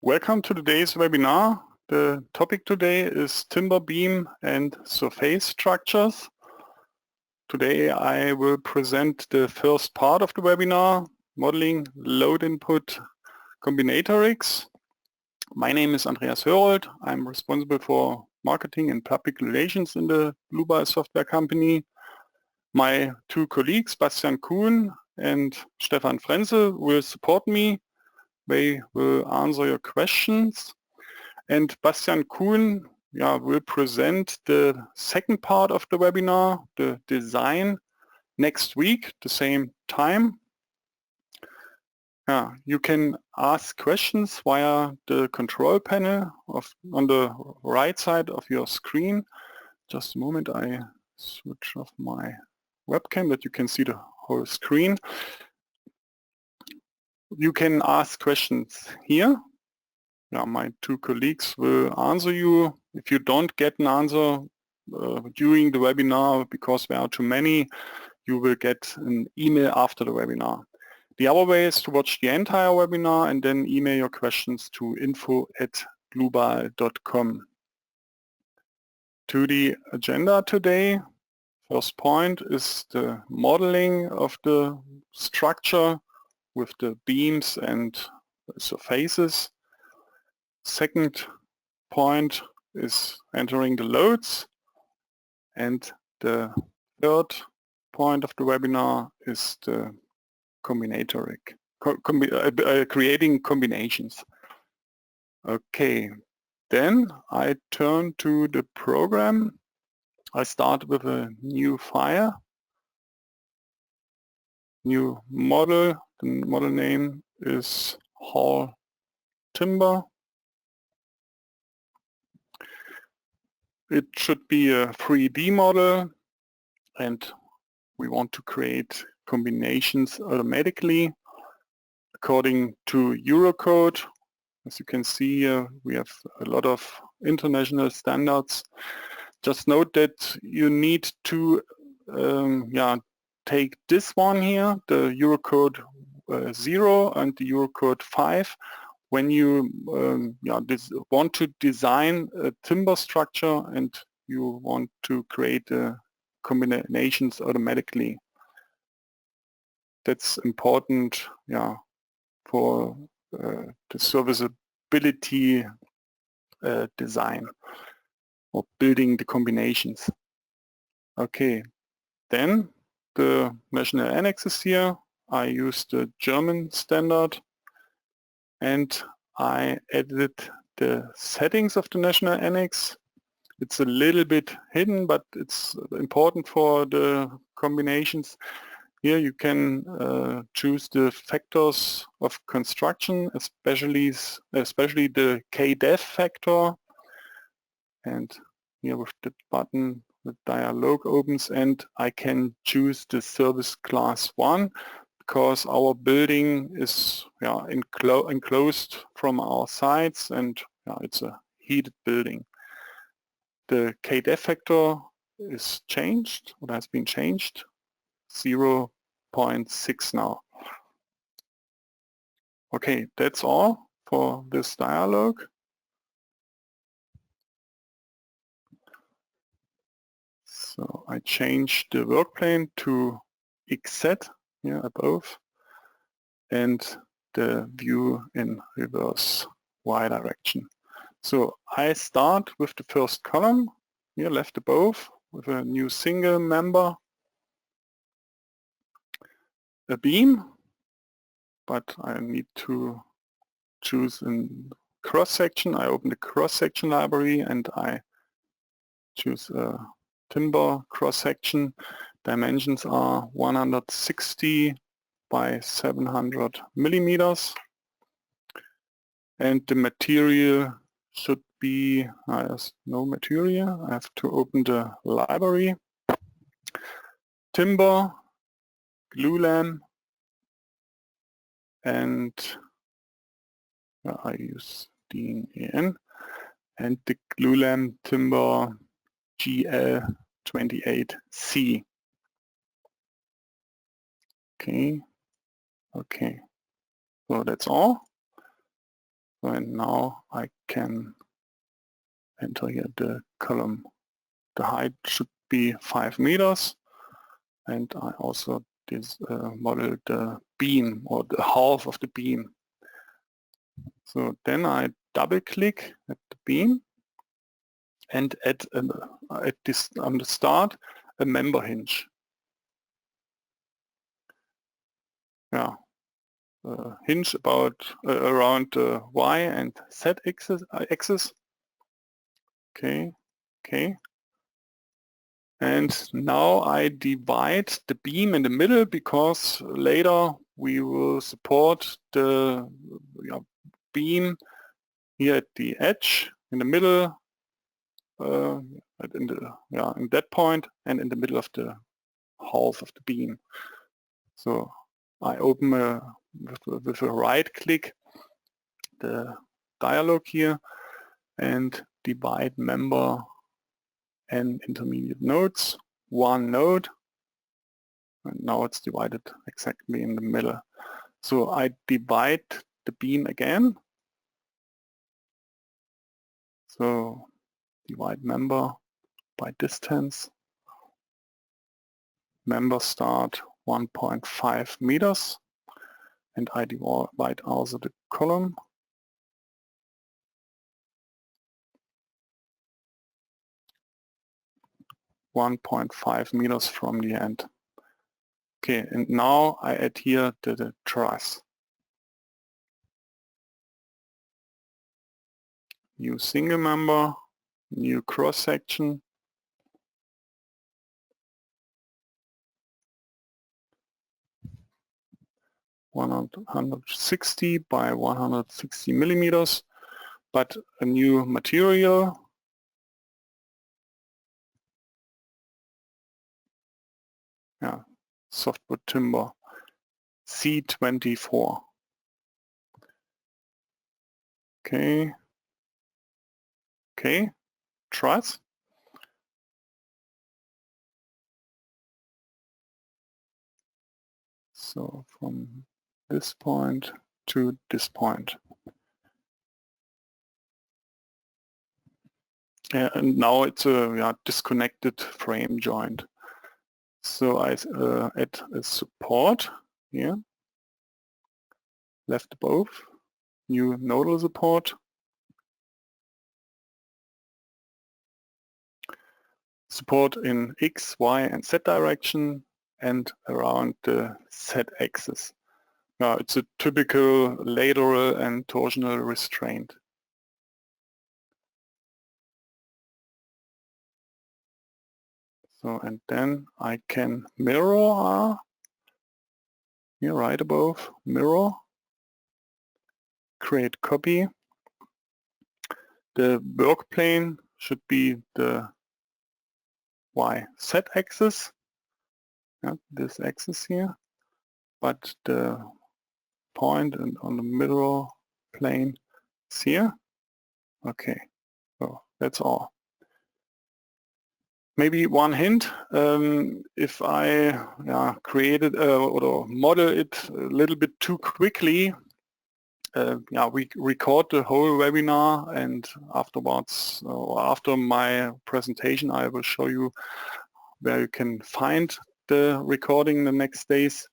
Welcome to today's webinar. The topic today is timber beam and surface structures. Today I will present the first part of the webinar, modeling load input combinatorics. My name is Andreas Hörold. I'm responsible for marketing and public relations in the Dlubal Software company. My two colleagues, Bastian Kuhn and Stefan Frenzel, will support me. They will answer your questions, and Bastian Kuhn will present the second part of the webinar, the design, next week, the same time. You can ask questions via the control panel on the right side of your screen. Just a moment, I switch off my webcam that you can see the whole screen. You can ask questions here. My two colleagues will answer you. If you don't get an answer during the webinar because there are too many, you will get an email after the webinar. The other way is to watch the entire webinar and then email your questions to info@dlubal.com. To the agenda today, first point is the modeling of the structure with the beams and surfaces. Second point is entering the loads, and the third point of the webinar is the creating combinations. Okay, then I turn to the program. I start with a new file, new model. The model name is Hall Timber. It should be a 3D model, and we want to create combinations automatically according to Eurocode. As you can see here, we have a lot of international standards. Just note that you need to take this one here, the Eurocode 0 and the Eurocode 5, when you want to design a timber structure and you want to create combinations automatically. That's important for the serviceability design or building the combinations. Okay, then the national annex is here. I use the German standard and I edited the settings of the national annex. It's a little bit hidden, but it's important for the combinations. Here you can choose the factors of construction, especially the KDEF factor. And here with the button, the dialog opens, and I can choose the service class 1 because our building is enclosed from our sides, and it's a heated building. The KDEF factor is changed, or has been changed, 0.6 now. Okay, that's all for this dialog. So I changed the work plane to XZ here above, and the view in reverse Y direction. So I start with the first column here left above with a new single member, a beam, but I need to choose a cross section. I open the cross section library and I choose a timber cross section. Dimensions are 160 by 700 millimeters, and the material should be, there's no material, I have to open the library. Timber, glulam, and I use DNAN, and the glulam timber GL28C. Okay, so that's all. So, and now I can enter here the column. The height should be 5 meters, and I also model the beam, or the half of the beam. So then I double click at the beam and add this on the start a member hinge. Yeah, hinge about around the Y and Z axis. Okay. And now I divide the beam in the middle, because later we will support the beam here at the edge, in the middle, in that point, and in the middle of the half of the beam. So I open with a right click the dialog here and divide member and intermediate nodes, one node, and now it's divided exactly in the middle. So I divide the beam again. So divide member by distance. Member start 1.5 meters, and I divide also the column. .5 meters from the end. Okay, and now I add here the truss. New single member, new cross section. (160 by 160 millimeters), but a new material. Yeah, softwood timber, C24. Okay, truss. So from this point to this point. Yeah, and now it's a disconnected frame joint. So I add a support here, left above, new nodal support. Support in X, Y, and Z direction, and around the Z axis. Now it's a typical lateral and torsional restraint. So, and then I can mirror here right above, mirror, create copy. The work plane should be the Y-Z axis, this axis here, but the point on the middle plane is here. Okay, so that's all. Maybe one hint, if I created or model it a little bit too quickly, we record the whole webinar, and afterwards, or after my presentation, I will show you where you can find the recording the next days.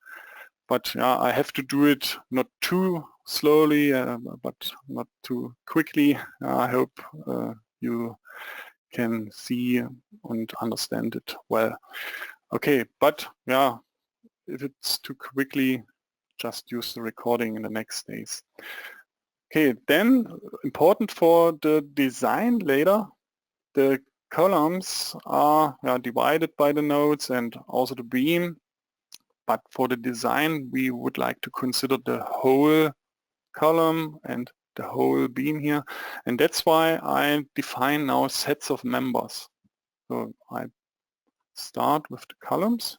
But I have to do it not too slowly, but not too quickly. I hope you can see and understand it well. Okay, but if it's too quickly, just use the recording in the next days. Okay, then important for the design later, the columns are divided by the nodes and also the beam. But for the design, we would like to consider the whole column and the whole beam here. And that's why I define now sets of members. So I start with the columns.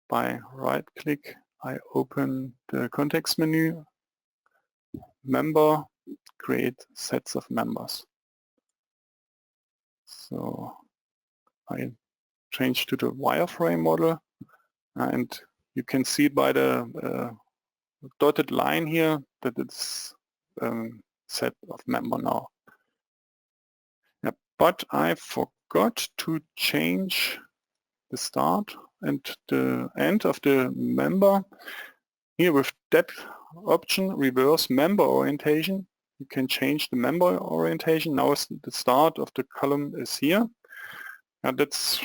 By right click, I open the context menu, member, create sets of members. So I change to the wireframe model, and you can see by the dotted line here that it's set of member now. Yeah, but I forgot to change the start and the end of the member. Here with that option, reverse member orientation, you can change the member orientation. Now the start of the column is here. And that's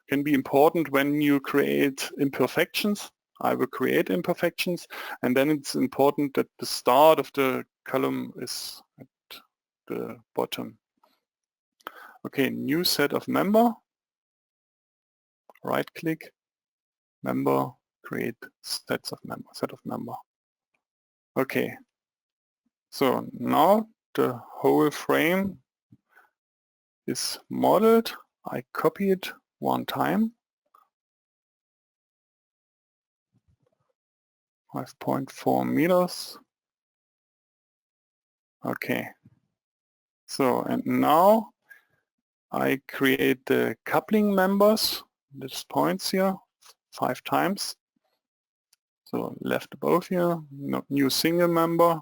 can be important when you create imperfections. I will create imperfections, and then it's important that the start of the column is at the bottom. Okay, new set of member. Right click, member, create set of member. Okay, so now the whole frame is modeled. I copy it one time. 5.4 meters. Okay. So, and now I create the coupling members, these points here, 5 times. So left above here, new single member,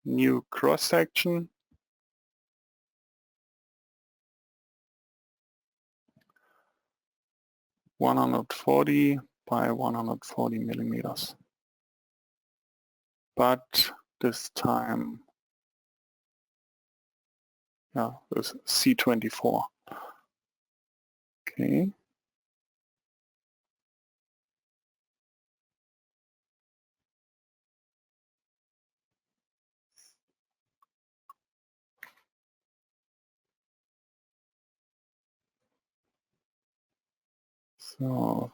new cross section, (140 by 140 millimeters). But this time, yeah, it's C24. Okay. So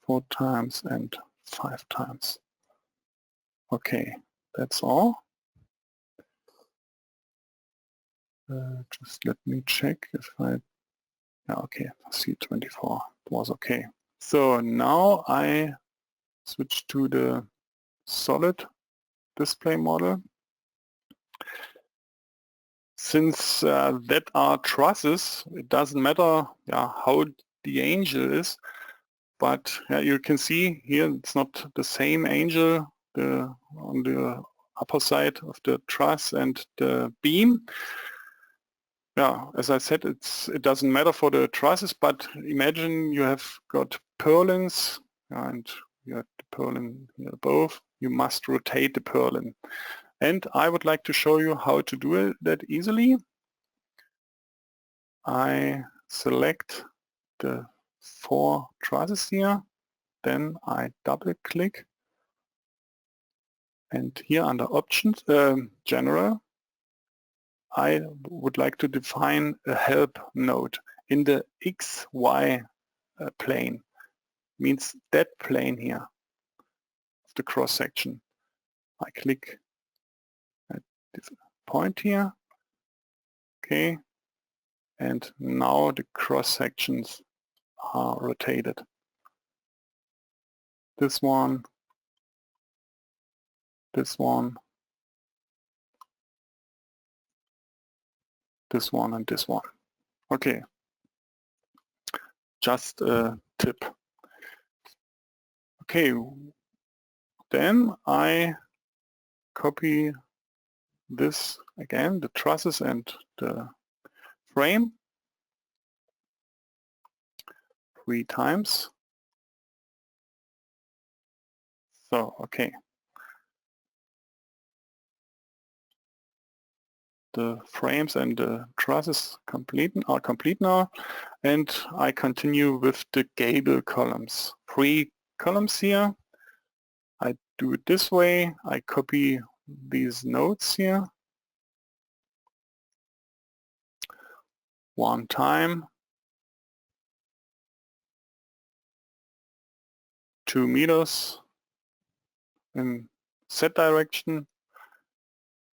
4 times and 5 times. Okay, that's all. Just let me check if I, yeah, okay, C24 was okay. So now I switch to the solid display model. Since that are trusses, it doesn't matter how the angle is, but you can see here it's not the same angle on the upper side of the truss and the beam. Yeah, as I said, it doesn't matter for the trusses, but imagine you have got purlins and you have the purlin here above. You must rotate the purlin. And I would like to show you how to do that easily. I select the 4 trusses here, then I double click, and here under options, general, I would like to define a help node in the XY plane, means that plane here, the cross section. I click at this point here, okay, and now the cross sections are rotated. This one, this one, this one, and this one. Okay, just a tip. Okay, then I copy this again, the trusses and the frame 3 times. So, okay. The frames and the trusses are complete now, and I continue with the gable columns. 3 columns here. I do it this way. I copy these nodes here. 1 time. 2 meters in Z direction,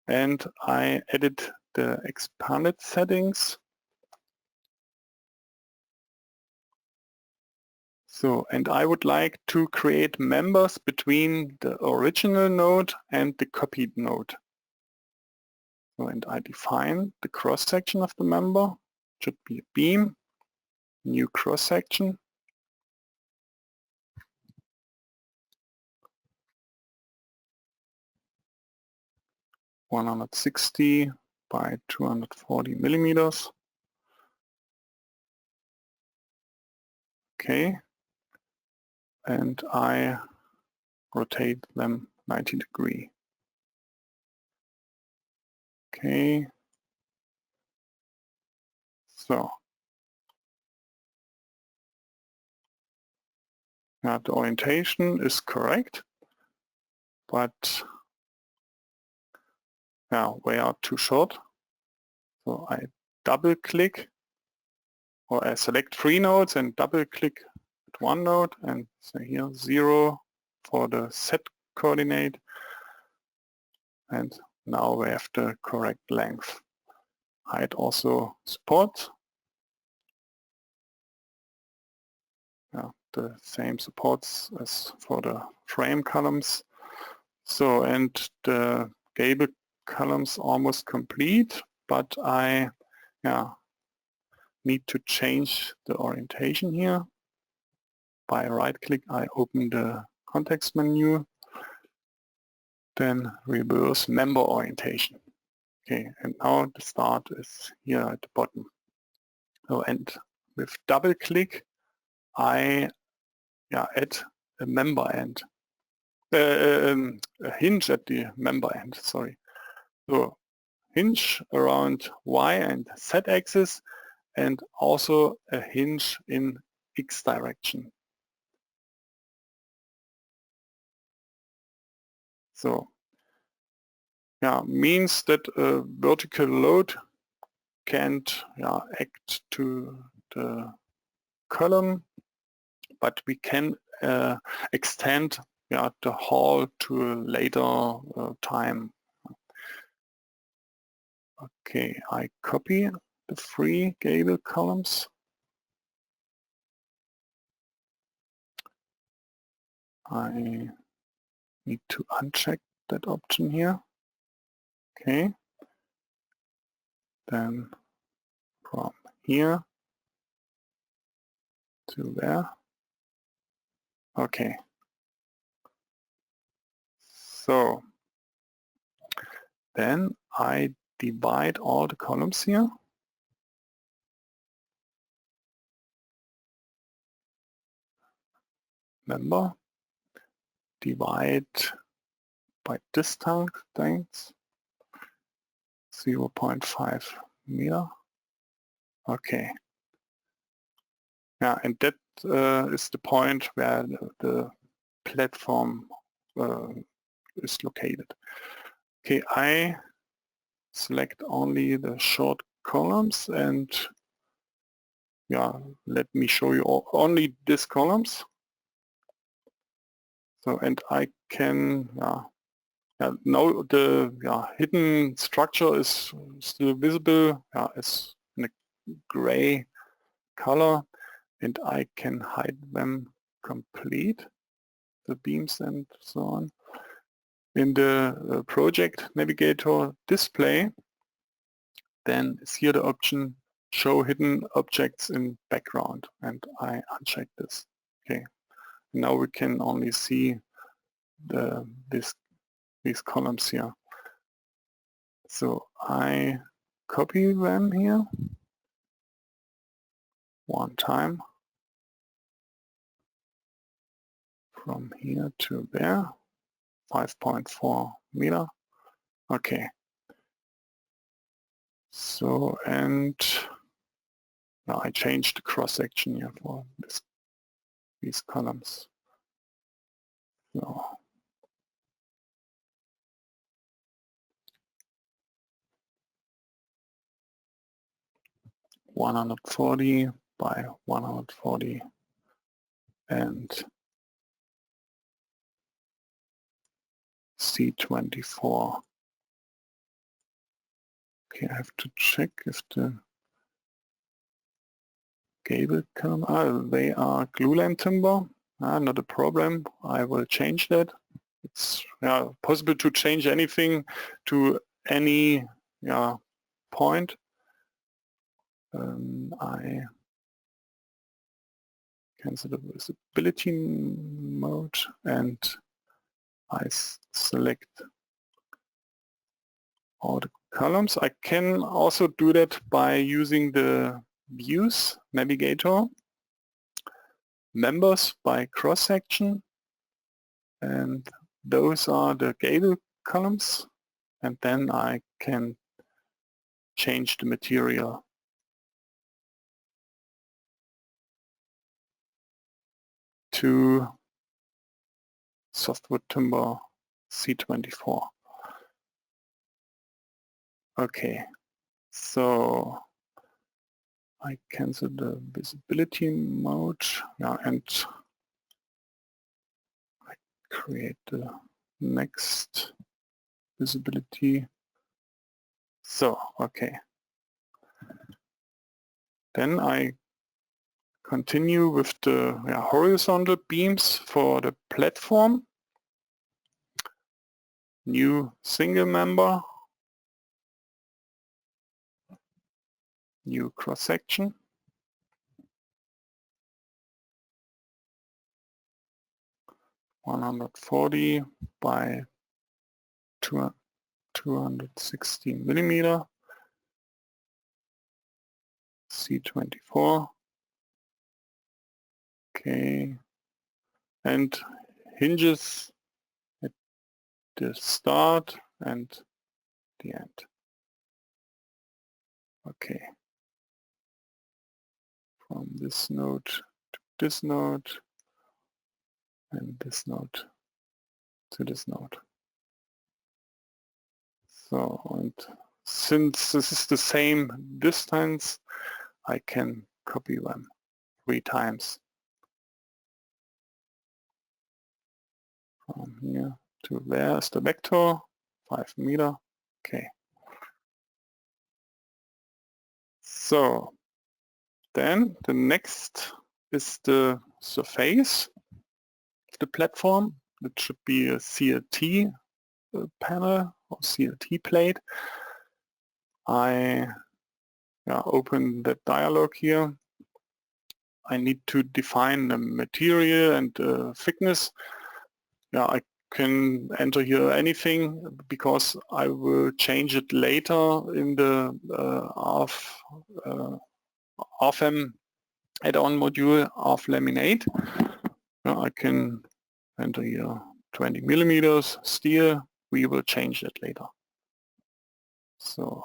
and I edit the expanded settings. So, and I would like to create members between the original node and the copied node. So, and I define the cross section of the member. Should be a beam, new cross section. 160 by 240 millimeters. Okay, and I rotate them 90 degrees. Okay, so now the orientation is correct, but now we are too short. So I double click, or I select 3 nodes and double click at 1 node and say here 0 for the Z coordinate, and now we have the correct length. Height also support. The same supports as for the frame columns. So, and the gable columns almost complete, but I need to change the orientation here. By right click I open the context menu, then reverse member orientation. Okay, and now the start is here at the bottom. So, and with double click I add a member end, a hinge at the member end, sorry. So hinge around Y and Z axis, and also a hinge in X direction. So means that a vertical load can't act to the column, but we can extend the hall to a later time. Okay, I copy the 3 gable columns. I need to uncheck that option here. Okay. Then from here to there. Okay. So then I divide all the columns here. Member, divide by distance, 0.5 meter. Okay. Yeah, and that is the point where the platform is located. Okay, I select only the short columns, and let me show you only these columns. So, and I can now the hidden structure is still visible as in a gray color, and I can hide them complete, the beams and so on. In the project navigator display, then is here the option show hidden objects in background, and I uncheck this. Okay, now we can only see these columns here. So I copy them here one time from here to there, 5.4 meter. Okay. So, and now I changed the cross section here for these columns. So, (140 by 140) and C24. Okay, I have to check if the gable column, they are glulam timber. Not a problem. I will change that. It's possible to change anything to any point. I cancel the visibility mode, and I select all the columns. I can also do that by using the views navigator, members by cross-section, and those are the gable columns, and then I can change the material. To softwood timber C24. Okay, so I cancel the visibility mode, yeah, and I create the next visibility. So, okay. Then I continue with the horizontal beams for the platform. New single member. New cross-section. (140 by 216 millimeter). C24. Okay. And hinges at the start and the end. Okay. From this node to this node, and this node to this node. So, and since this is the same distance, I can copy them 3 times. From here to there is the vector, 5 meter. Okay. So then the next is the surface of the platform. It should be a CLT panel or CLT plate. I open that dialog here. I need to define the material and the thickness. I can enter here anything because I will change it later in the RFEM add-on module of laminate. I can enter here 20 millimeters steel. We will change that later. So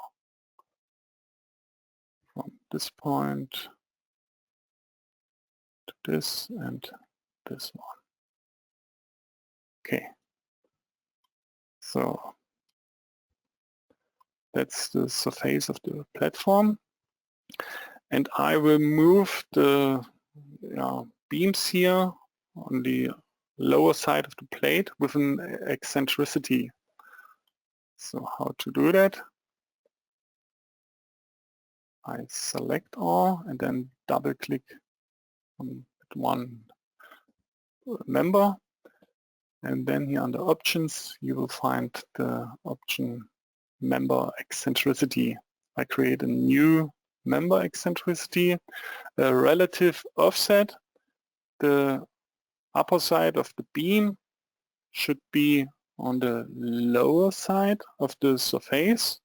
from this point to this and this one. Okay. So that's the surface of the platform. And I will move the beams here on the lower side of the plate with an eccentricity. So how to do that? I select all and then double click on one member, and then here under options you will find the option member eccentricity. I create a new member eccentricity, a relative offset. The upper side of the beam should be on the lower side of the surface.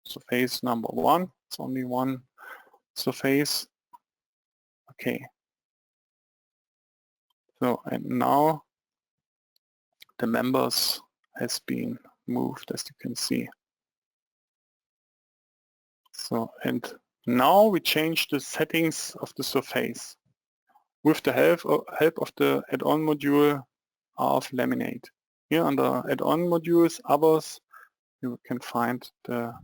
Surface number 1, it's only one surface. Okay. So, and now the members has been moved, as you can see. So, and now we change the settings of the surface with the help of the add-on module of laminate. Here under add-on modules, others, you can find the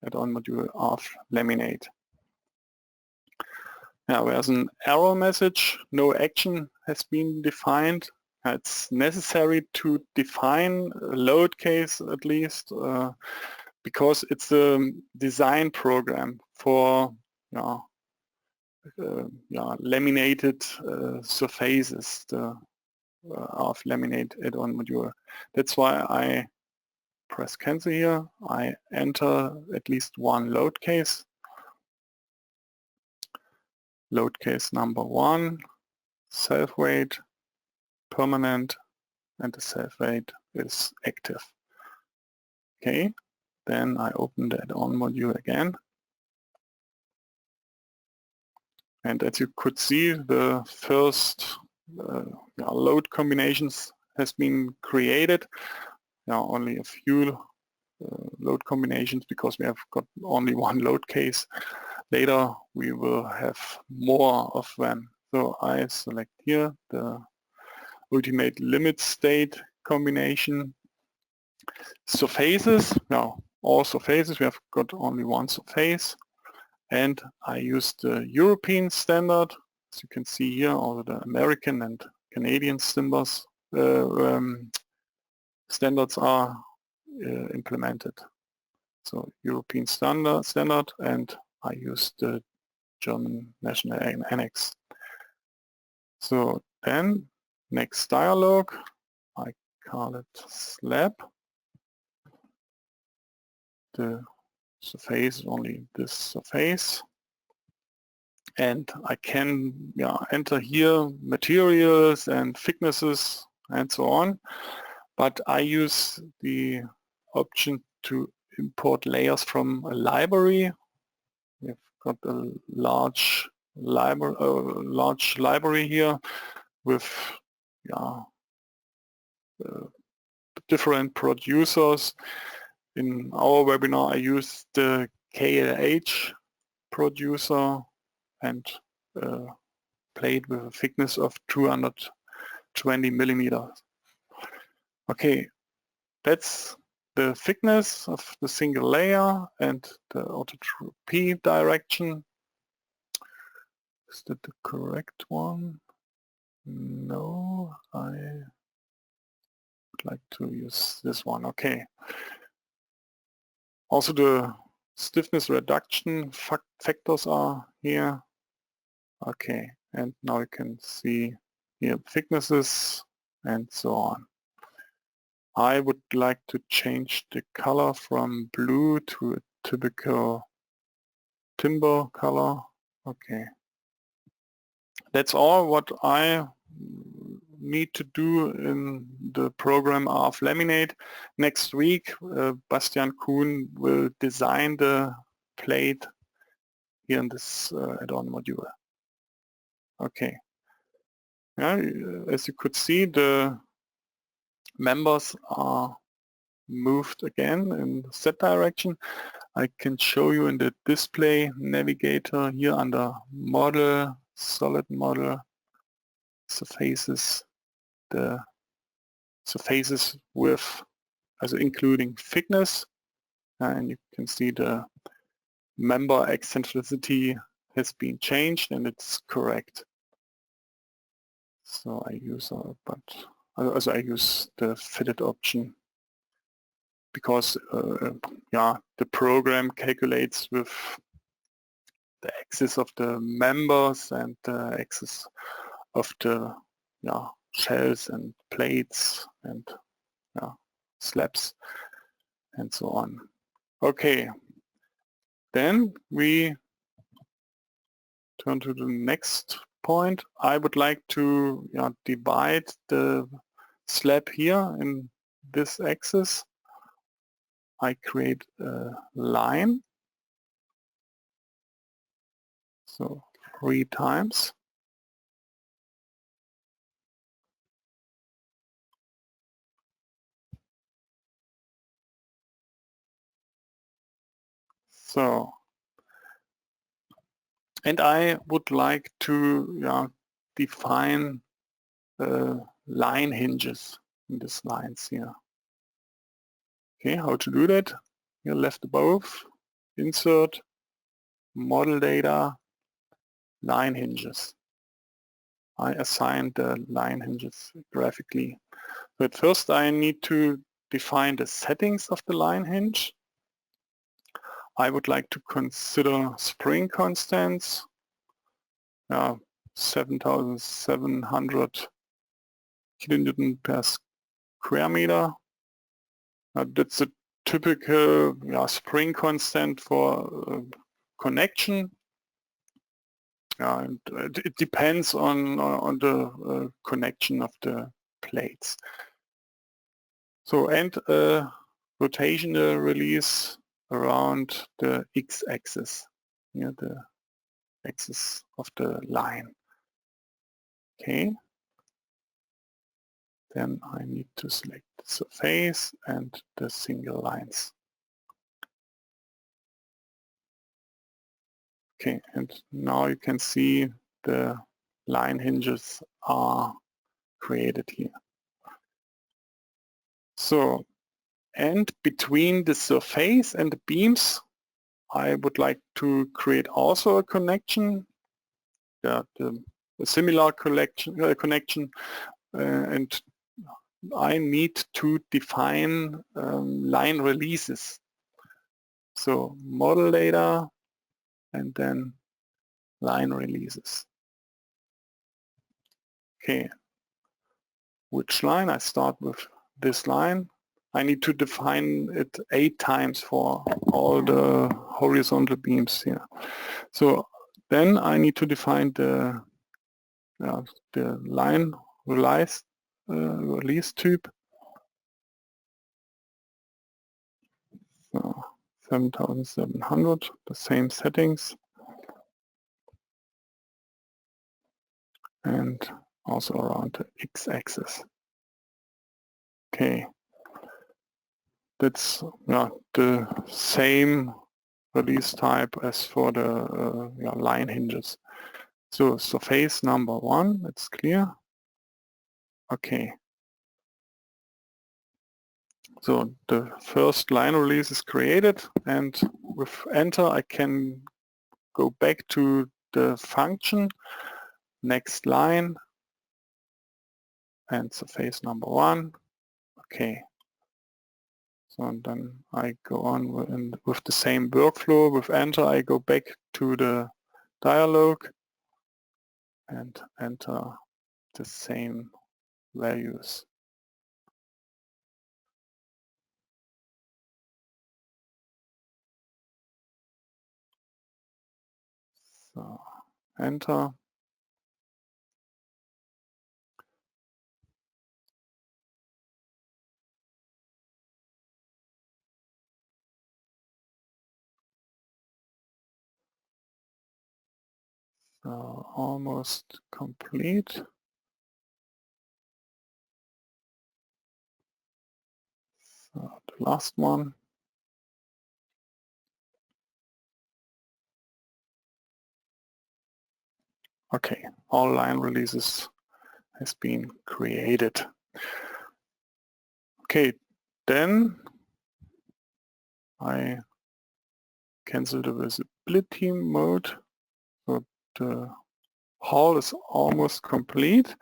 add-on module of laminate. There's an error message, no action has been defined. It's necessary to define a load case at least because it's a design program for laminated surfaces of laminate add-on module. That's why I press cancel here. I enter at least one load case. Load case number 1, self-weight, permanent, and the self-weight is active. Okay, then I open the add-on module again. And as you could see, the first load combinations has been created. Now only a few load combinations because we have got only one load case. Later we will have more of them. So I select here the ultimate limit state combination. Surfaces, now all surfaces, we have got only one surface. And I use the European standard, as you can see here, all the American and Canadian standards are implemented. So European standard, and I use the German national annex. So then, next dialog, I call it slab. The surface is only this surface, and I can enter here materials and thicknesses and so on, but I use the option to import layers from a library. We've got a large library here with different producers. In our webinar I used the KLH producer and plate with a thickness of 220 millimeters. Okay, that's the thickness of the single layer and the orthotropy direction. Is that the correct one? No, I would like to use this one. Okay. Also the stiffness reduction factors are here. Okay, and now you can see here thicknesses and so on. I would like to change the color from blue to a typical timber color. Okay. That's all what I need to do in the program RF Laminate. Next week, Bastian Kuhn will design the plate here in this add-on module. Okay. Yeah, as you could see, the members are moved again in the Z direction. I can show you in the display navigator here under model, solid model, surfaces, the surfaces with, also including thickness, and you can see the member eccentricity has been changed and it's correct. So I use I use the fitted option because the program calculates with the axis of the members and the axis of the shells and plates and slabs and so on. Okay, then we turn to the next point. I would like to divide the slab here in this axis. I create a line, so 3 times. So, and I would like to define line hinges in these lines here. Okay, how to do that? Here left above, insert, model data, line hinges. I assign the line hinges graphically. But first I need to define the settings of the line hinge. I would like to consider spring constants, 7,700 kilonewton per square meter. That's a typical spring constant for connection. And it depends on the connection of the plates. So, and rotational release around the x-axis, near the axis of the line. Okay. Then I need to select the surface and the single lines. Okay, and now you can see the line hinges are created here. So, and between the surface and the beams, I would like to create also a connection, a similar connection, and I need to define line releases. So model data and then line releases. Okay, which line? I start with this line. I need to define it 8 times for all the horizontal beams here. So then I need to define the line release type. So 7700, the same settings. And also around the x-axis. Okay, that's the same release type as for the line hinges. So surface number 1, it's clear. Okay. So the first line release is created, and with enter I can go back to the function, next line, and surface number 1. Okay. So and then I go on with the same workflow. With enter I go back to the dialog and enter the same values. So enter. So almost complete. So the last one. Okay, all line releases has been created. Okay, then I cancel the visibility mode. So the hall is almost complete.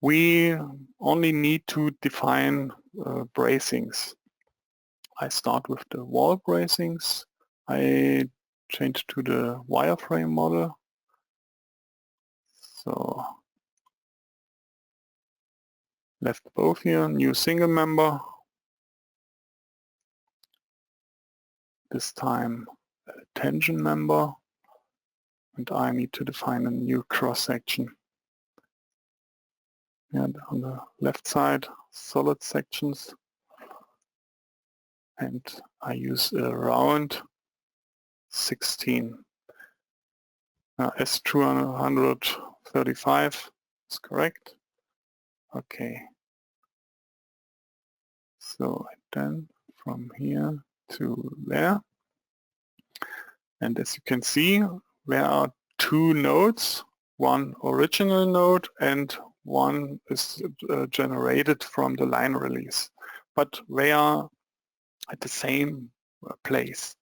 We only need to define bracings. I start with the wall bracings. I change to the wireframe model. So left both here, new single member. This time a tension member. And I need to define a new cross section. And on the left side, solid sections. And I use a round 16. S235 is correct. Okay. So then from here to there. And as you can see, there are 2 nodes, one original node and one is generated from the line release. But they are at the same place.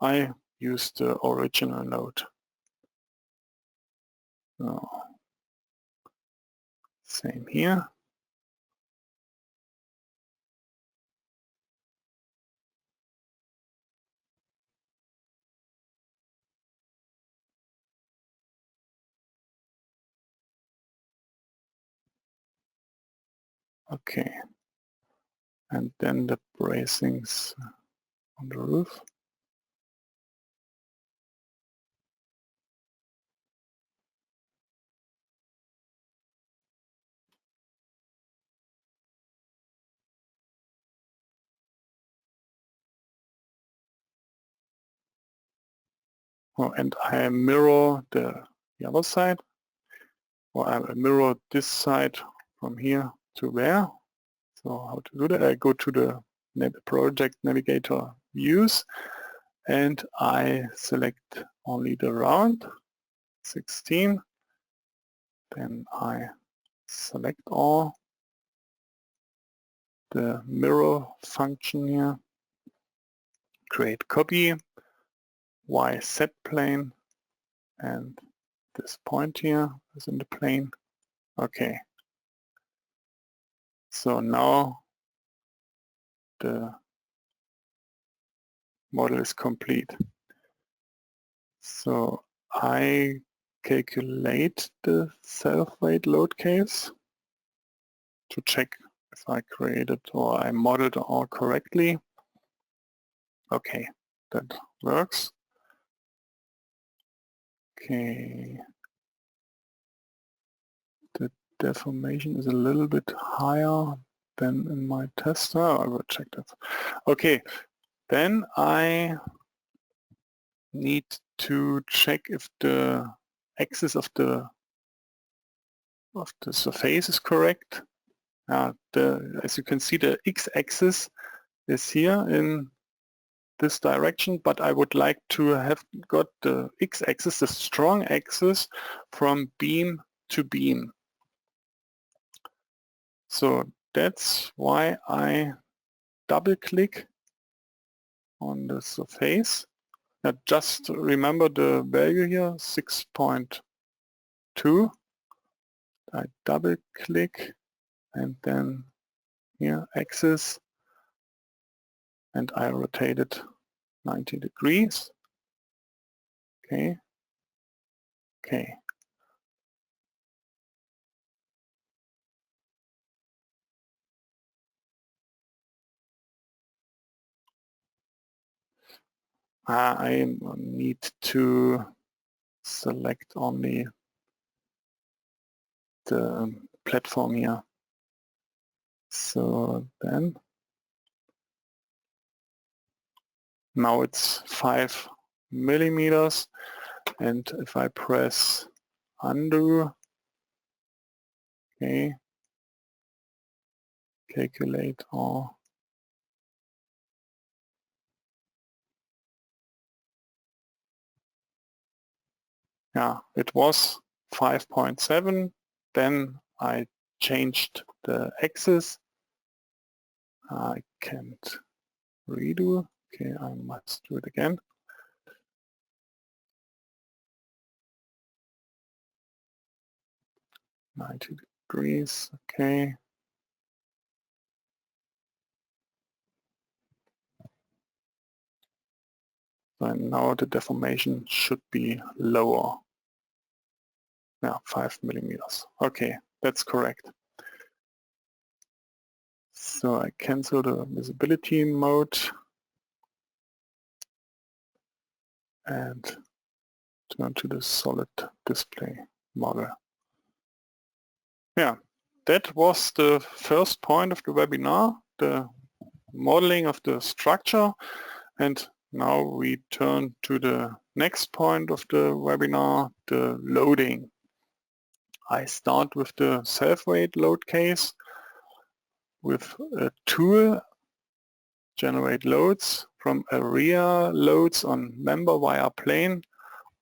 I use the original node. So, same here. Okay. And then the bracings on the roof. Oh, and I mirror the other side, or I mirror this side from here to there. So how to do that? I go to the project navigator views and I select only the round 16. Then I select all, the mirror function here, create copy, Y set plane, and this point here is in the plane. Okay. So now the model is complete. So I calculate the self-weight load case to check if I created or I modeled all correctly. Okay, that works. Okay. The deformation is a little bit higher than in my test. Oh, I will check that. Okay, then I need to check if the axis of the surface is correct. As you can see, the x-axis is here in this direction, but I would like to have got the x-axis, the strong axis, from beam to beam. So that's why I double-click on the surface. Now just remember the value here, 6.2. I double-click and then here, axis, and I rotate it 90 degrees. Okay. Okay. I need to select only the platform here. So then now it's 5 millimeters, and if I press undo, okay, calculate all. Yeah, it was 5.7. Then I changed the axis. I can't redo. Okay, I must do it again. $90 degrees, okay. So now the deformation should be lower. Yeah, 5 millimeters. Okay, that's correct. So I cancel the visibility mode and turn to the solid display model. Yeah, that was the first point of the webinar, the modeling of the structure. And now we turn to the next point of the webinar, the loading. I start with the self-weight load case with a tool, generate loads. From area loads on member via plane,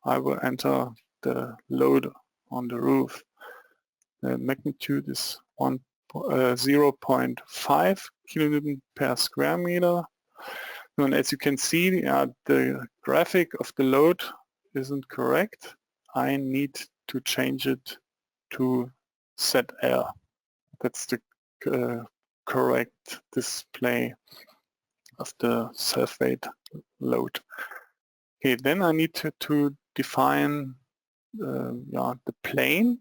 I will enter the load on the roof. The magnitude is 0.5 kilonewton per square meter. And as you can see, the graphic of the load isn't correct. I need to change it to ZL. That's the correct display of the self-weight load. Okay, then I need to define the plane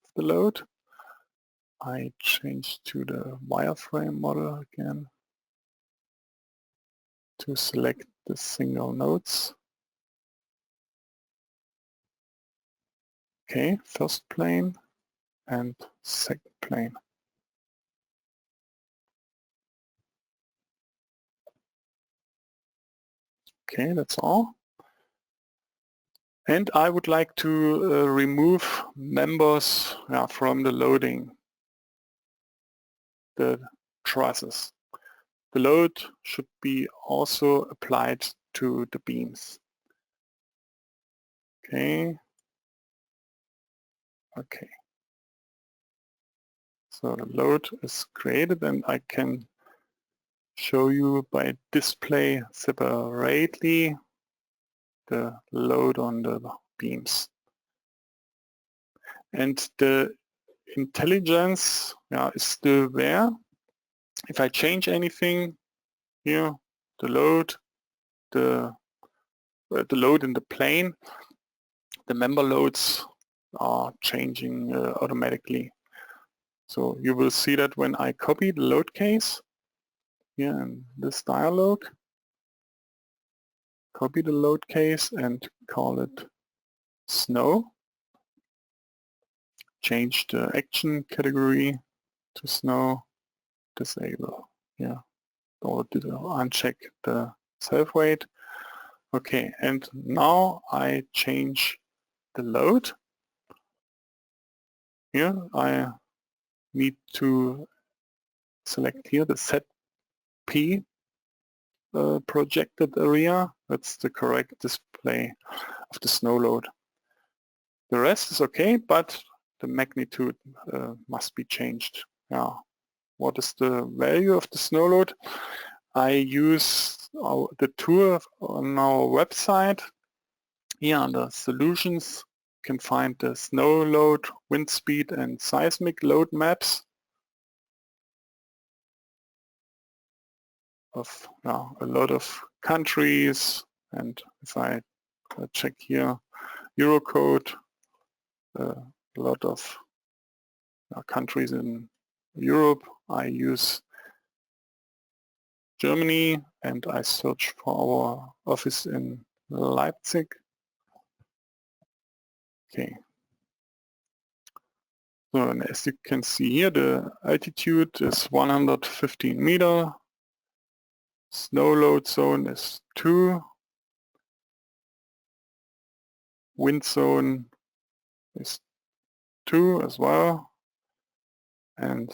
of the load. I change to the wireframe model again to select the single nodes. Okay, first plane and second plane. Okay, that's all. And I would like to remove members from the loading, the trusses. The load should be also applied to the beams. Okay. Okay. So the load is created and I can show you by display separately the load on the beams. And the intelligence is still there. If I change anything here, the load in the plane, the member loads are changing automatically. So you will see that when I copy the load case here in this dialog, copy the load case and call it snow. Change the action category to snow, disable, or uncheck the self-weight. Okay, and now I change the load. Here I need to select here the ZP projected area. That's the correct display of the snow load. The rest is okay, but the magnitude must be changed. What is the value of the snow load? I use the tool on our website. Here under solutions you can find the snow load, wind speed and seismic load maps of a lot of countries. And if I check here Eurocode, a lot of countries in Europe. I use Germany and I search for our office in Leipzig. Okay. So, and as you can see here, the altitude is 115 meter. Snow load zone is 2. Wind zone is 2 as well. And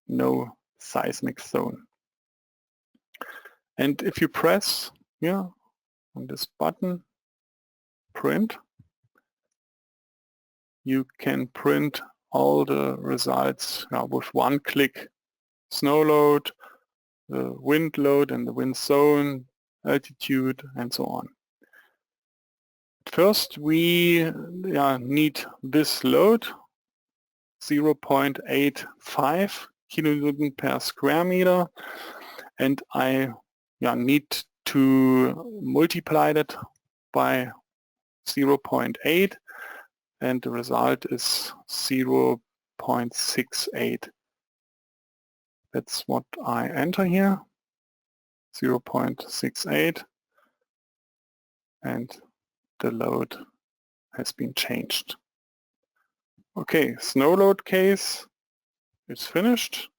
no seismic zone. And if you press here on this button, print, you can print all the results with one click. Snow load, the wind load and the wind zone, altitude and so on. First we need this load, 0.85 kilonewton per square meter, and I need to multiply that by 0.8 and the result is 0.68. That's what I enter here, 0.68, and the load has been changed. Okay, snow load case is finished.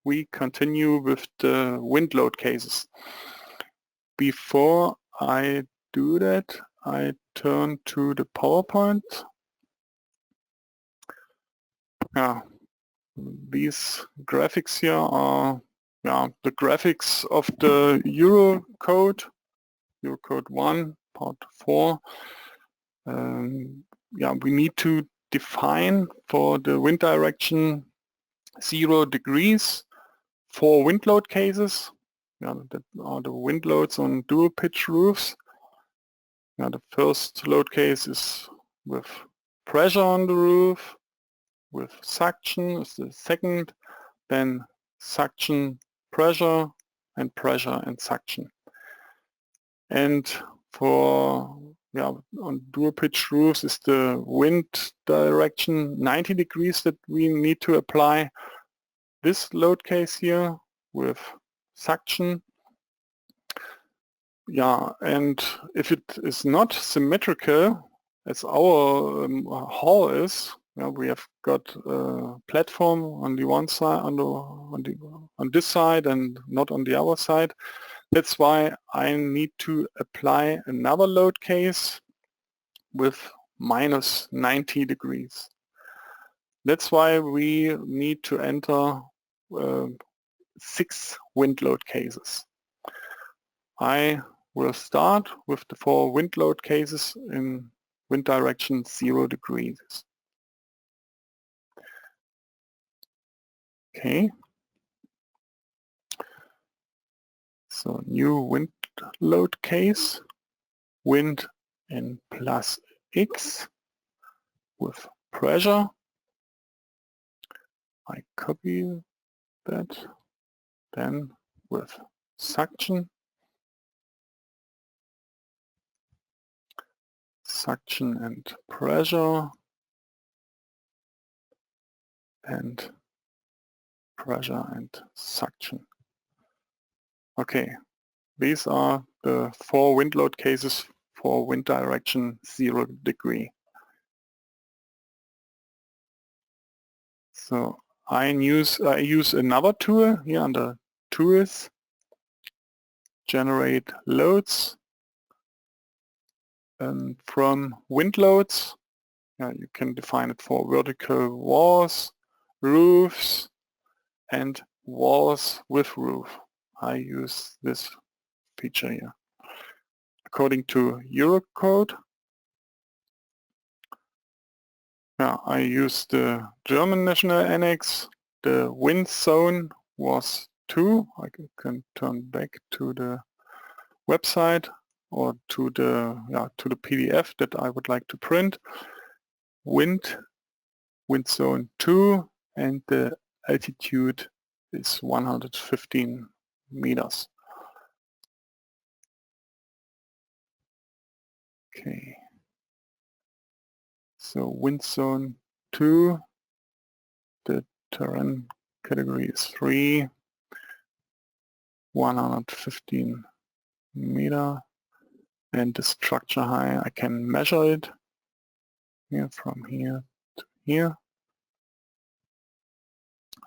We continue with the wind load cases. Before I do that, I turn to the PowerPoint. These graphics here are the graphics of the Eurocode 1, part 4. We need to define for the wind direction 0 degrees for wind load cases. That are the wind loads on dual pitch roofs. The first load case is with pressure on the roof, with suction is the second, then suction, pressure and suction. And for on dual pitch roofs is the wind direction 90 degrees that we need to apply. This load case here with suction. And if it is not symmetrical, as our hall is, we have got a platform on the one side, on this side, and not on the other side. That's why I need to apply another load case with minus 90 degrees. That's why we need to enter 6 wind load cases. I will start with the 4 wind load cases in wind direction 0 degrees. Okay. So new wind load case, wind in plus X with pressure. I copy that, then with suction, and pressure, and pressure and suction. Okay, these are the 4 wind load cases for wind direction 0 degree. So I use another tool here under Tools, generate loads from wind loads. You can define it for vertical walls, roofs, and walls with roof. I use this feature here. According to Eurocode, I use the German National Annex. The wind zone was 2. I can turn back to the website or to the PDF that I would like to print. Wind zone 2, and the altitude is 115 meters. Okay. So wind zone 2, the terrain category is 3, 115 meter, and the structure height, I can measure it here from here to here,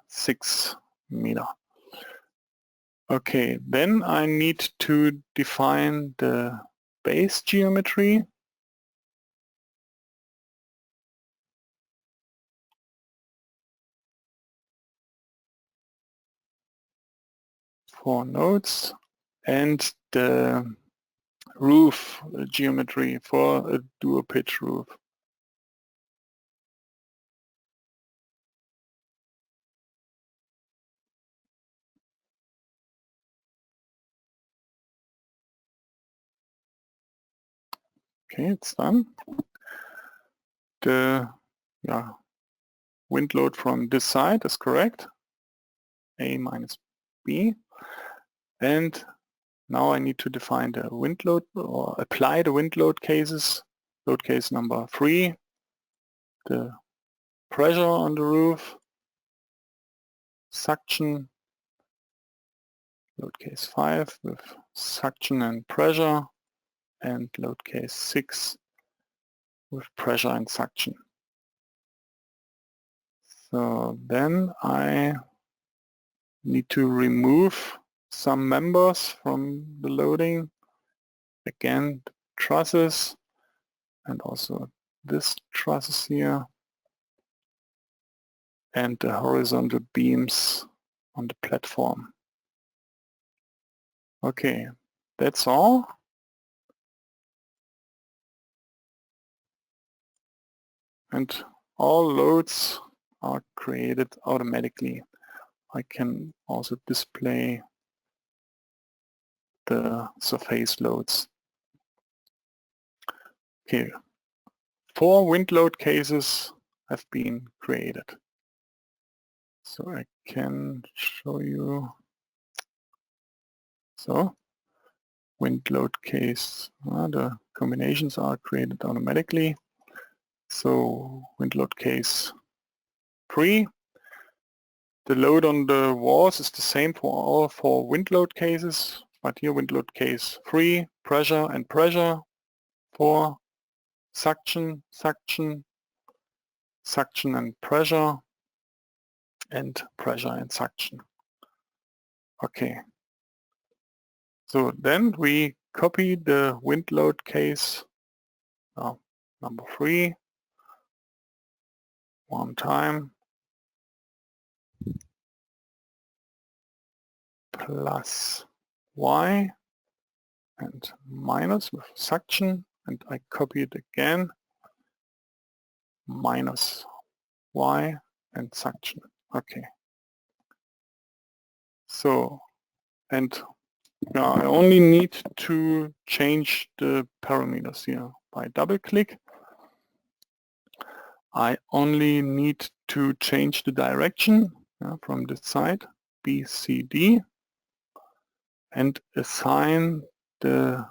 6 meter. Okay, then I need to define the base geometry. For nodes and the roof geometry for a dual pitch roof. Okay, it's done. The wind load from this side is correct, A minus B. And now I need to define the wind load or apply the wind load cases. Load case number 3, the pressure on the roof, suction. Load case 5 with suction and pressure, and load case 6 with pressure and suction. So then I need to remove some members from the loading. Again, the trusses, and also this trusses here, and the horizontal beams on the platform. Okay, that's all. And all loads are created automatically. I can also display the surface loads. Okay, 4 wind load cases have been created. So I can show you. So wind load case, the combinations are created automatically. So wind load case 3. The load on the walls is the same for all 4 wind load cases, but here wind load case 3, pressure and pressure, 4, suction, suction, suction and pressure, and pressure and suction. Okay. So then we copy the wind load case number 3 one time plus y and minus with suction, and I copy it again, minus y and suction. Okay. So, and now I only need to change the parameters here by double click. I only need to change the direction from this side, B, C, D, and assign the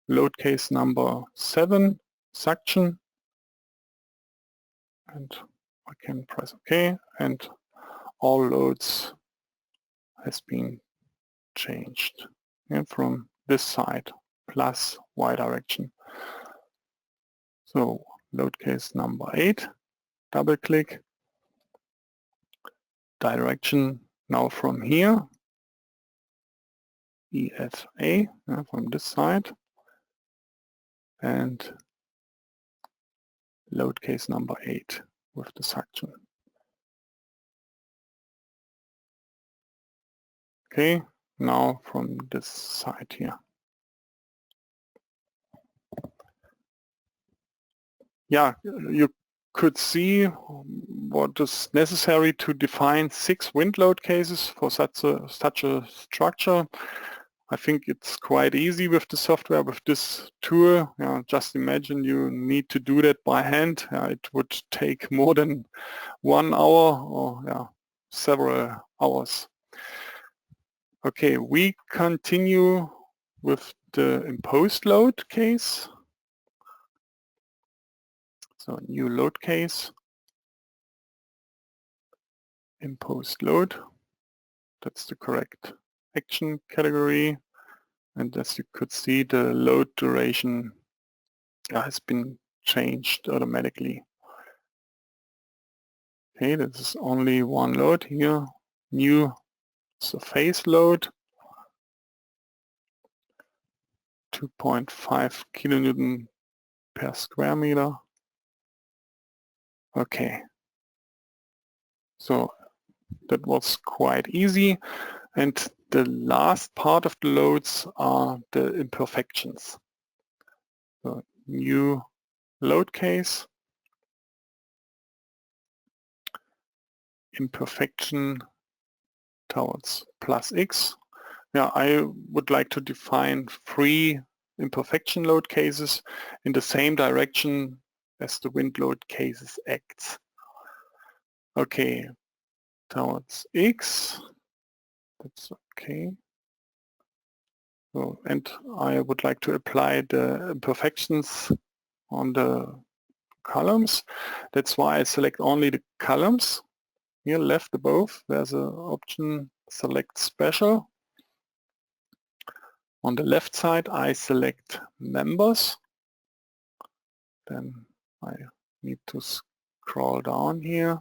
load case number 7, suction, and I can press OK, and all loads has been changed from this side, plus Y direction. So load case number 8, double click, direction now from here, EFA, from this side, and load case number 8 with the suction. Okay, now from this side here. Yeah, you could see what is necessary to define 6 wind load cases for such a structure. I think it's quite easy with the software, with this tool. Just imagine you need to do that by hand. It would take more than 1 hour or several hours. Okay, we continue with the imposed load case. So new load case, imposed load. That's the correct action category. And as you could see, the load duration has been changed automatically. Okay, this is only one load here. New surface load, 2.5 kilonewton per square meter. Okay, so that was quite easy. And the last part of the loads are the imperfections. So new load case, imperfection towards plus X. I would like to define 3 imperfection load cases in the same direction as the wind load cases acts. Okay, towards X, that's okay. So, and I would like to apply the imperfections on the columns. That's why I select only the columns. Here left above, there's an option select special. On the left side, I select members. Then I need to scroll down here,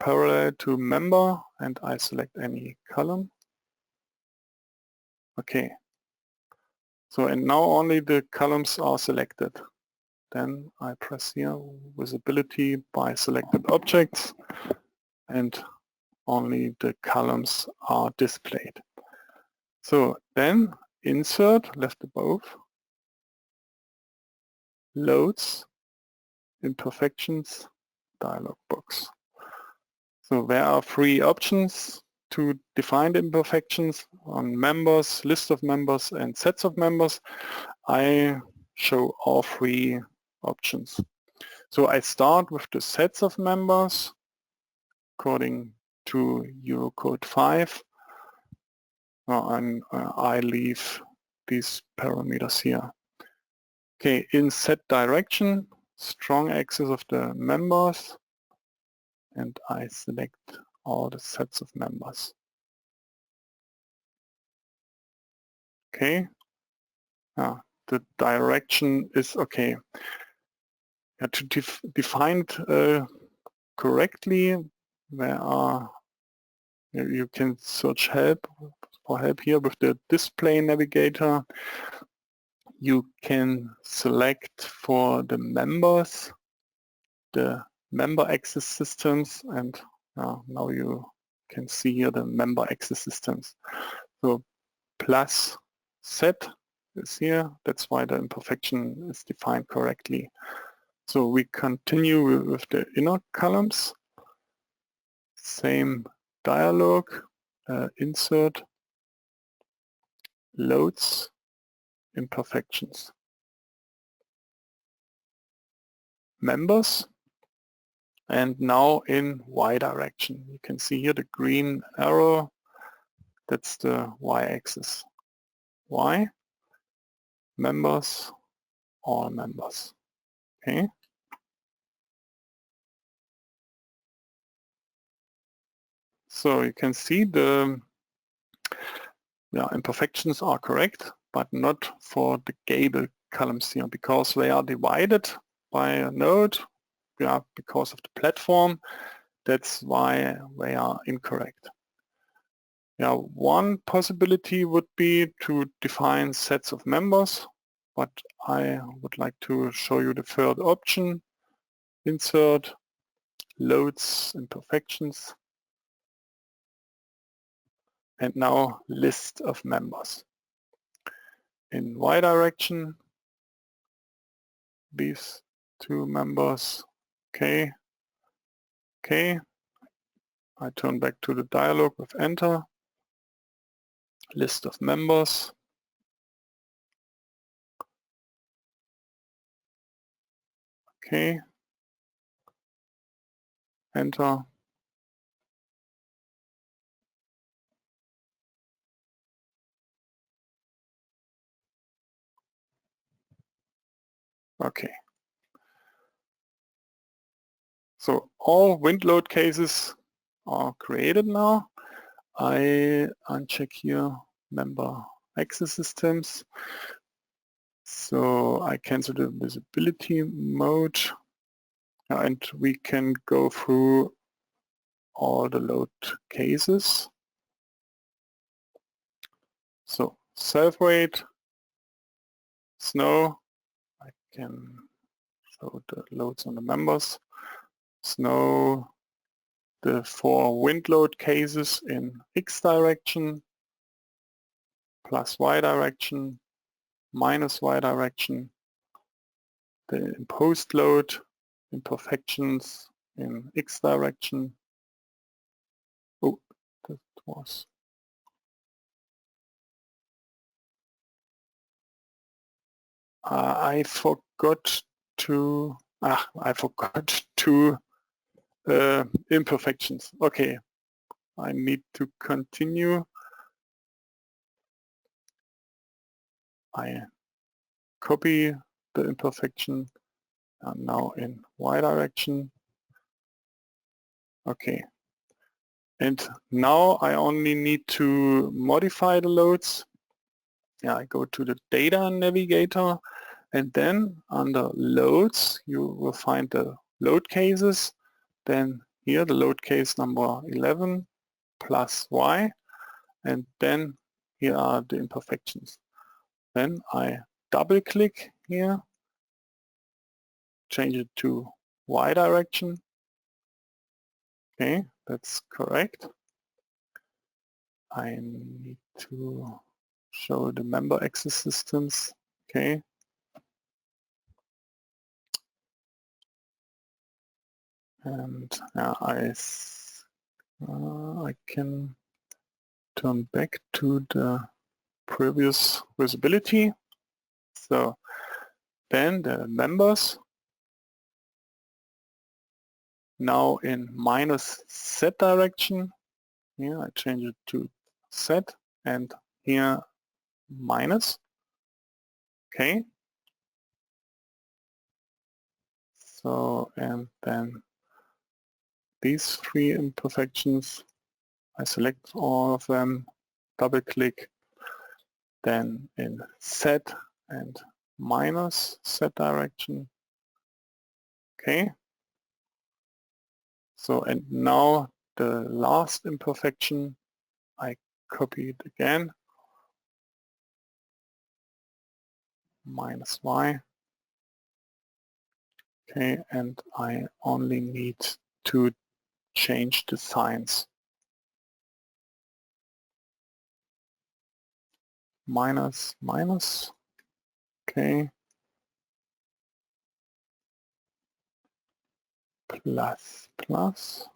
parallel to member, and I select any column. Okay. So, and now only the columns are selected. Then I press here, visibility by selected objects, and only the columns are displayed. So then insert left above, loads, imperfections, dialog box. So there are 3 options to define the imperfections on members, list of members, and sets of members. I show all 3 options. So I start with the sets of members according to Eurocode 5. And I leave these parameters here. Okay, in set direction, strong axis of the members, and I select all the sets of members. Okay, the direction is okay. To define it correctly, you can search for help here with the display navigator. you can select for the members the member access systems, and now you can see here the member access systems. So plus set is here, that's why the imperfection is defined correctly. So we continue with the inner columns, same dialog, insert, loads, imperfections, members, and now in Y direction. You can see here the green arrow, that's the Y-axis. Y, members, all members. Okay. So you can see the imperfections are correct, but not for the gable columns here, because they are divided by a node, because of the platform. That's why they are incorrect. One possibility would be to define sets of members, but I would like to show you the third option, insert, loads, imperfections, and now list of members. In Y direction, these two members, okay, okay. I turn back to the dialog with enter, list of members, okay, enter, okay. So all wind load cases are created now. I uncheck here member access systems. So I cancel the visibility mode, and we can go through all the load cases. So self-weight, snow, I can show the loads on the members. Snow, the 4 wind load cases in X direction, plus Y direction, minus Y direction, the imposed load, imperfections in X direction. Oh, that was. I forgot to imperfections. Okay, I need to continue. I copy the imperfection and now in Y direction. Okay, and now I only need to modify the loads. I go to the data navigator, and then under loads you will find the load cases. Then here the load case number 11 plus Y, and then here are the imperfections. Then I double click here, change it to Y direction. Okay, that's correct. I need to show the member access systems. Okay. And I can turn back to the previous visibility. So then the members, now in minus Z direction. Here I change it to Z, and here minus. Okay. So, and then these 3 imperfections, I select all of them, double click, then in Z and minus Z direction. Okay. So, and now the last imperfection, I copy it again, minus y. Okay, and I only need to change the signs. Minus, minus, okay. Plus, plus,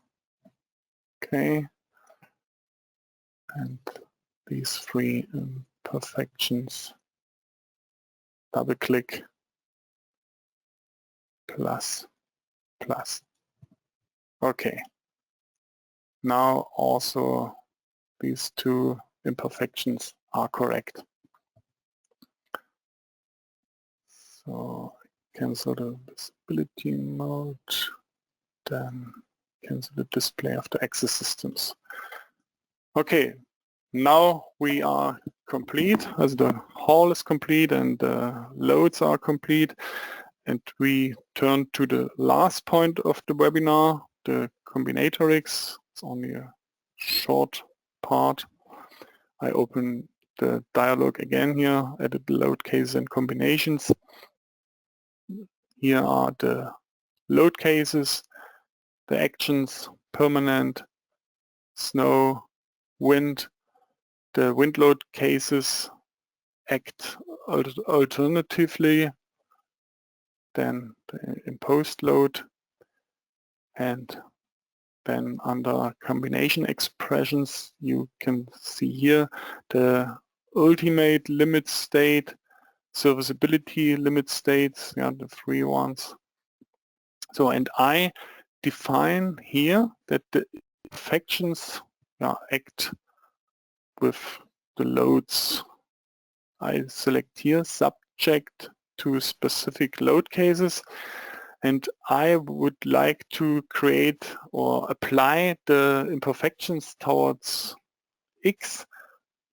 okay. And these three imperfections, double click, plus, plus. Okay. Now also these two imperfections are correct. So cancel the visibility mode, then cancel the display of the access systems. Okay, now we are complete, as the hall is complete and the loads are complete, and we turn to the last point of the webinar, the combinatorics. It's only a short part. I open the dialog again here, edit the load cases and combinations. Here are the load cases, the actions, permanent, snow, wind. The wind load cases act alternatively than the imposed load, and then under combination expressions you can see here the ultimate limit state, serviceability limit states, the three ones. So, and I define here that the imperfections act with the loads. I select here subject to specific load cases, and I would like to create or apply the imperfections towards X,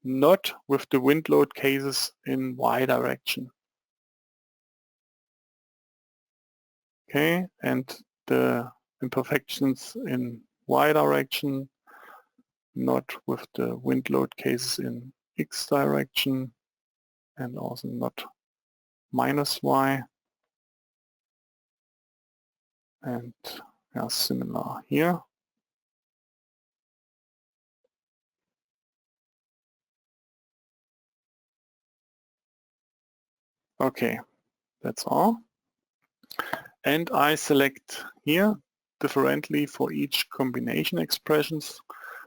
not with the wind load cases in Y direction. Okay, and the imperfections in Y direction, not with the wind load cases in X direction, and also not minus Y. And similar here. Okay, that's all. And I select here differently for each combination expressions,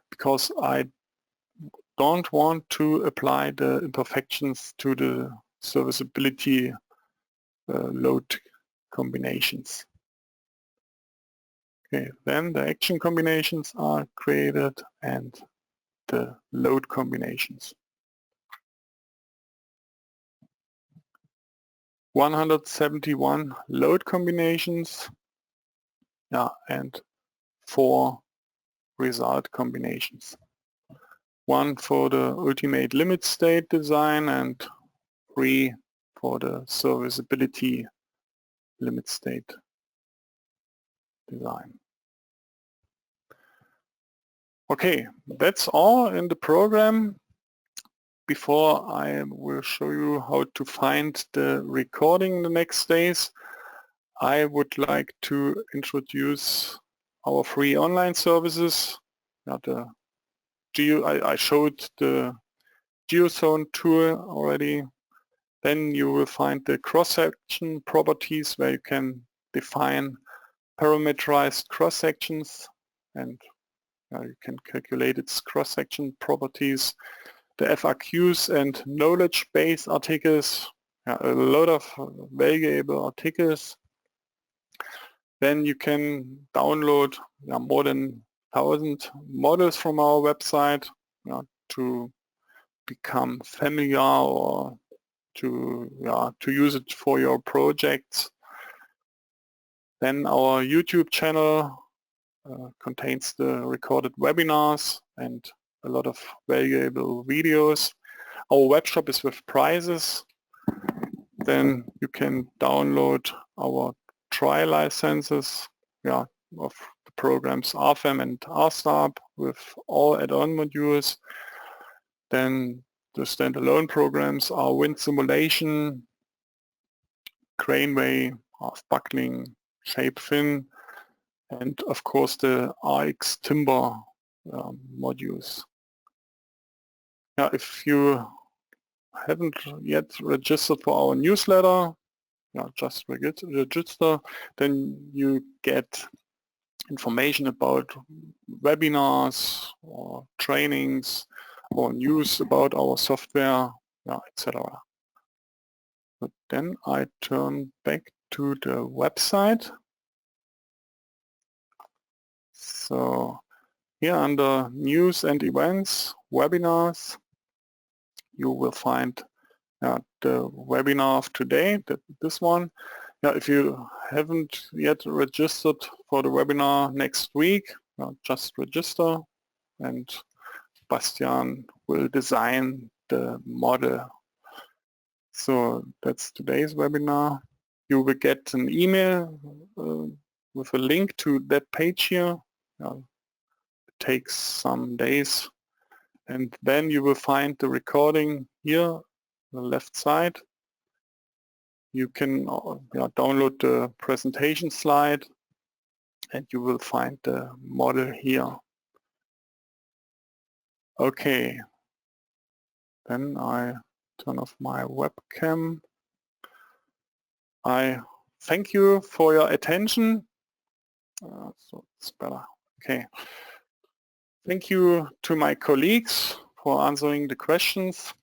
because I don't want to apply the imperfections to the serviceability load combinations. Okay, then the action combinations are created and the load combinations. 171 load combinations, and 4 result combinations. 1 for the ultimate limit state design and 3 for the serviceability limit state design. Okay, that's all in the program. Before I will show you how to find the recording the next days, I would like to introduce our free online services. I showed the GeoZone tool already. Then you will find the cross-section properties where you can define parameterized cross-sections, and you can calculate its cross-section properties. The FAQs and knowledge base articles, a lot of valuable articles. Then you can download more than 1,000 models from our website to become familiar or to use it for your projects. Then our YouTube channel contains the recorded webinars and a lot of valuable videos. Our webshop is with prizes. Then you can download our trial licenses of the programs RFEM and RSTARP with all add-on modules. Then the standalone programs are wind simulation, craneway, half buckling, shape fin, and of course the RX timber modules. Yeah, if you haven't yet registered for our newsletter, just register, then you get information about webinars or trainings or news about our software, etc. But then I turn back to the website. So here under news and events, webinars, you will find the webinar of today, this one. If you haven't yet registered for the webinar next week, just register and Bastian will design the model. So that's today's webinar. You will get an email with a link to that page here. It takes some days, and then you will find the recording here on the left side. You can download the presentation slide and you will find the model here. Okay, then I turn off my webcam. I thank you for your attention. So it's better. Okay. Thank you to my colleagues for answering the questions.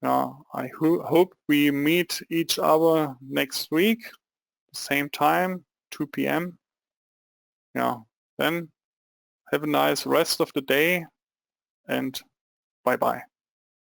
I hope we meet each other next week, same time, 2 p.m. Then have a nice rest of the day and bye-bye.